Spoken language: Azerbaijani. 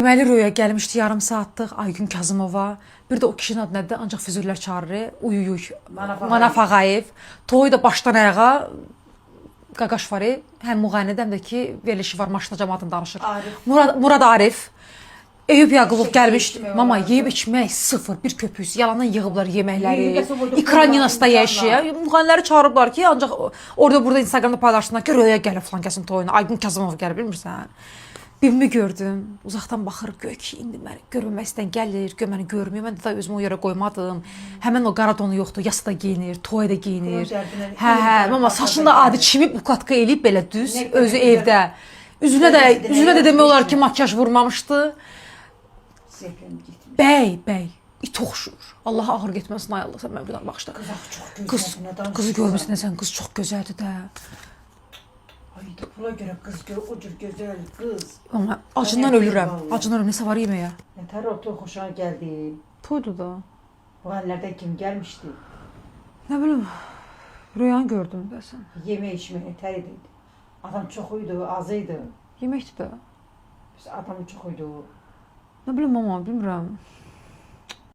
Deməli Röya gəlmişdi yarım saatlıq Aygün Kazımova. Bir də o kişinin adı nədir? Ancaq Füzulilər çağırır. Uyuyuq. Manaf Ağayev. Toyu da başdan ayağa qaqaş var. Həm müğənnidə həm də ki verilişi var, maşına cəmaatını danışır. Murad Arif. Eyüp Yaqubov gəlmişdi. Mama yeyib içmək sıfır, bir köpüz. Yalandan yığıblar yeməkləri. İkran Yunasda yaşayır. Müğənniləri çağırıblar ki, ancaq orada burada Instagramda paylaşsınlar ki, Röya gəlib falan kəsin toyuna. Aygün Kazımov gəlir, bilmirsən? Birimi gördüm, uzaqdan baxır, göy ki, indi məni görməmək istəyən gəlir, məni görmüyor. Mən də özümü o yerə qoymadım. Həmən o qara donu yoxdur, yası da geyinir, toya da geyinir. Mama saçını da adi çimib, bukatka eləyib belə düz, özü evdə. Üzünə də demək olar ki, makyaj vurmamışdı. Bəy, it oxşur. Allah ağır getməsin, ay Allah, sən mən buradan baxışda. Qızı görmüsən sən, qız çox gözəldir də. Ayda pula görə qız o cür gözəl qız. Amma acından ölürəm. Acından ölürəm. Nəsə var yeməyə? Nətər o toy xoşuna gəldi. Toydu da. Bu əllərdən kim gəlmişdi? Nə bilim, Röyanı gördüm dəsən. Yemək içmək nətər idi? Adam çox idi, az idi. Yeməkdir də. Adam çox idi. Nə bilim, mama, bilmirəm.